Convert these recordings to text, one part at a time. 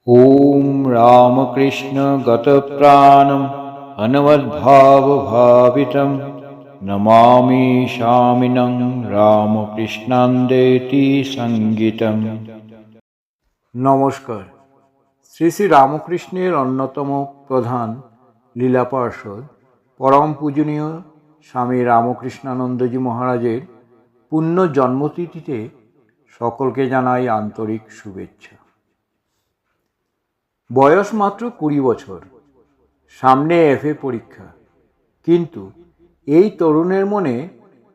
ॐ रामकृष्ण गतप्राणम् अनवद्भावभावितं नमामि शामिनं রামকৃষ্ণান্দেতি সঙ্গীতম। নমস্কার। শ্রী শ্রী রামকৃষ্ণের অন্যতম প্রধান লীলা পার্ষদ পরম পূজনীয় স্বামী রামকৃষ্ণানন্দজি মহারাজের পুণ্য জন্মতিথিতে সকলকে জানাই আন্তরিক শুভেচ্ছা। বয়স মাত্র 20 বছর, সামনে এফএ পরীক্ষা, কিন্তু এই তরুণের মনে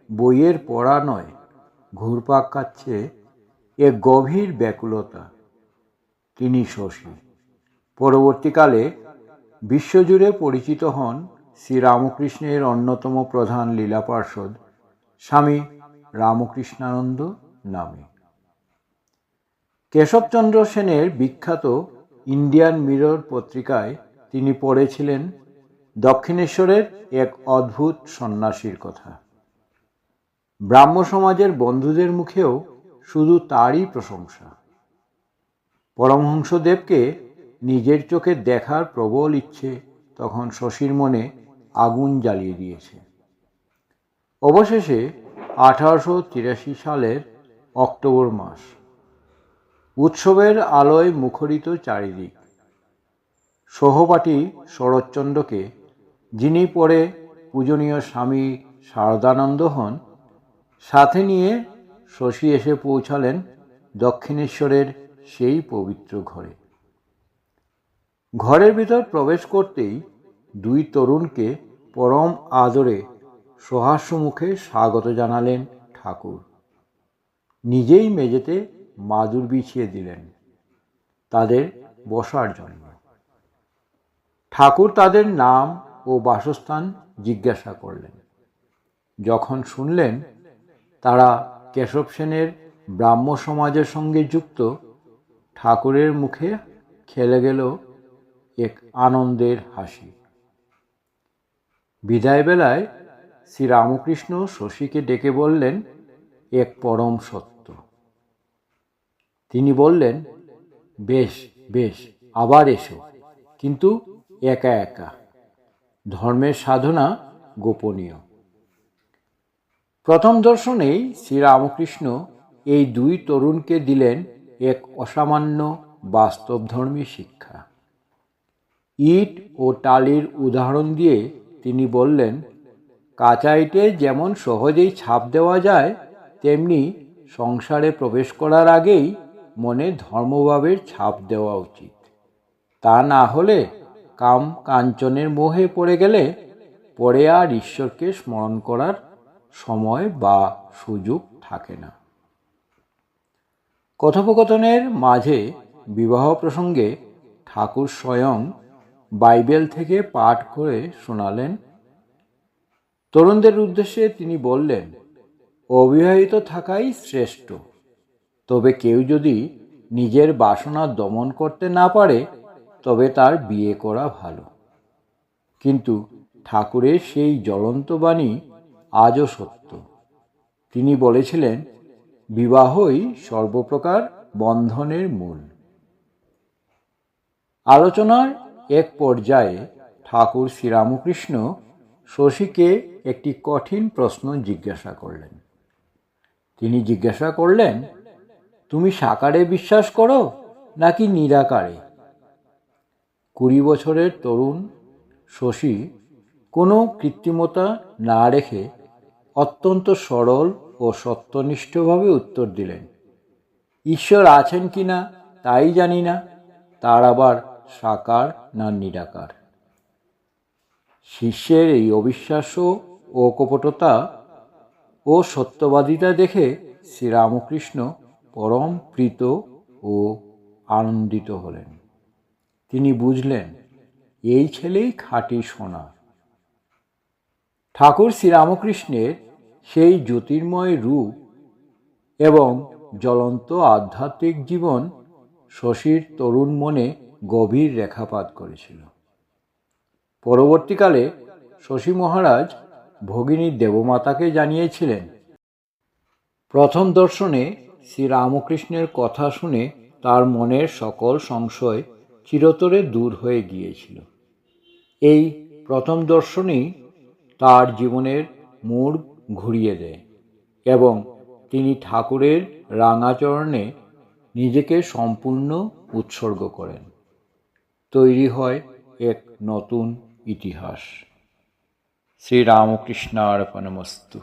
বইয়ের পড়া নয়, ঘুরপাক খাচ্ছে এক গভীর ব্যাকুলতা। তিনি শশী। পরবর্তীকালে বিশ্বজুড়ে পরিচিত হন শ্রীরামকৃষ্ণের অন্যতম প্রধান লীলা পার্ষদ স্বামী রামকৃষ্ণানন্দ নামে। কেশবচন্দ্র সেনের বিখ্যাত ইন্ডিয়ান মিরর পত্রিকায় তিনি পড়েছিলেন দক্ষিণেশ্বরের এক অদ্ভুত সন্ন্যাসীর কথা। ব্রাহ্ম সমাজের বন্ধুদের মুখেও শুধু তারই প্রশংসা। পরমহংসদেবকে নিজের চোখে দেখার প্রবল ইচ্ছে তখন শশীর মনে আগুন জ্বালিয়ে দিয়েছে। অবশেষে 1883 সালের অক্টোবর মাস, উৎসবের আলোয় মুখরিত চারিদিক। সহপাঠী শরৎচন্দ্রকে, যিনি পরে পূজনীয় স্বামী শারদানন্দ হন, সাথে নিয়ে শশী এসে পৌঁছালেন দক্ষিণেশ্বরের সেই পবিত্র ঘরে। ঘরের ভিতর প্রবেশ করতেই দুই তরুণকে পরম আদরে সহাস্য মুখে স্বাগত জানালেন ঠাকুর। নিজেই মেঝেতে মাদুর বিছিয়ে দিলেন তাদের বসার জন্য। ঠাকুর তাদের নাম ও বাসস্থান জিজ্ঞাসা করলেন। যখন শুনলেন তারা কেশব সেনের ব্রাহ্ম সমাজের সঙ্গে যুক্ত, ঠাকুরের মুখে খেলে গেল এক আনন্দের হাসি। বিদায় বেলায় শ্রীরামকৃষ্ণ শশীকে ডেকে বললেন এক পরম সত্য। তিনি বললেন, বেশ বেশ, আবার এসো, কিন্তু একা একা। ধর্মের সাধনা গোপনীয়। প্রথম দর্শনেই শ্রীরামকৃষ্ণ এই দুই তরুণকে দিলেন এক অসামান্য বাস্তবধর্মী শিক্ষা। ইট ও টালির উদাহরণ দিয়ে তিনি বললেন, কাঁচা ইটে যেমন সহজেই ছাপ দেওয়া যায়, তেমনি সংসারে প্রবেশ করার আগেই মনে ধর্মভাবের ছাপ দেওয়া উচিত। তা না হলে কাম কাঞ্চনের মোহে পড়ে গেলে পরে আর ঈশ্বরকে স্মরণ করার সময় বা সুযোগ থাকে না। কথোপকথনের মাঝে বিবাহ প্রসঙ্গে ঠাকুর স্বয়ং বাইবেল থেকে পাঠ করে শোনালেন। তরুণদের উদ্দেশ্যে তিনি বললেন, অবিবাহিত থাকাই শ্রেষ্ঠ। তবে কেউ যদি নিজের বাসনা দমন করতে না পারে, তবে তার বিয়ে করা ভালো। কিন্তু ঠাকুরের সেই জ্বলন্ত বাণী আজও সত্য। তিনি বলেছিলেন, বিবাহই সর্বপ্রকার বন্ধনের মূল। আলোচনার এক পর্যায়ে ঠাকুর শ্রীরামকৃষ্ণ শশীকে একটি কঠিন প্রশ্ন জিজ্ঞাসা করলেন। তিনি জিজ্ঞাসা করলেন, তুমি সাকারে বিশ্বাস করো নাকি নিরাকারে? 20 বছরের তরুণ শশী কোনো কৃত্রিমতা না রেখে অত্যন্ত সরল ও সত্যনিষ্ঠভাবে উত্তর দিলেন, ঈশ্বর আছেন কি না তাই জানি না, তার আবার সাকার না নিরাকার। শিষ্যের এই অবিশ্বাস্য ও কপটতা ও সত্যবাদিতা দেখে শ্রীরামকৃষ্ণ পরম প্রীত ও আনন্দিত হলেন। তিনি বুঝলেন, এই ছেলেই খাঁটি সোনা। ঠাকুর শ্রীরামকৃষ্ণের সেই জ্যোতির্ময় রূপ এবং জ্বলন্ত আধ্যাত্মিক জীবন শশীর তরুণ মনে গভীর রেখাপাত করেছিল। পরবর্তীকালে শশী মহারাজ ভগিনী দেবমাতাকে জানিয়েছিলেন, প্রথম দর্শনে শ্রীরামকৃষ্ণের কথা শুনে তার মনের সকল সংশয় চিরতরে দূর হয়ে গিয়েছিল। এই প্রথম দর্শনই তার জীবনের মোড় ঘুরিয়ে দেয় এবং তিনি ঠাকুরের রাঙাচরণে নিজেকে সম্পূর্ণ উৎসর্গ করেন। তৈরি হয় এক নতুন ইতিহাস। শ্রীরামকৃষ্ণার্পণমস্তু।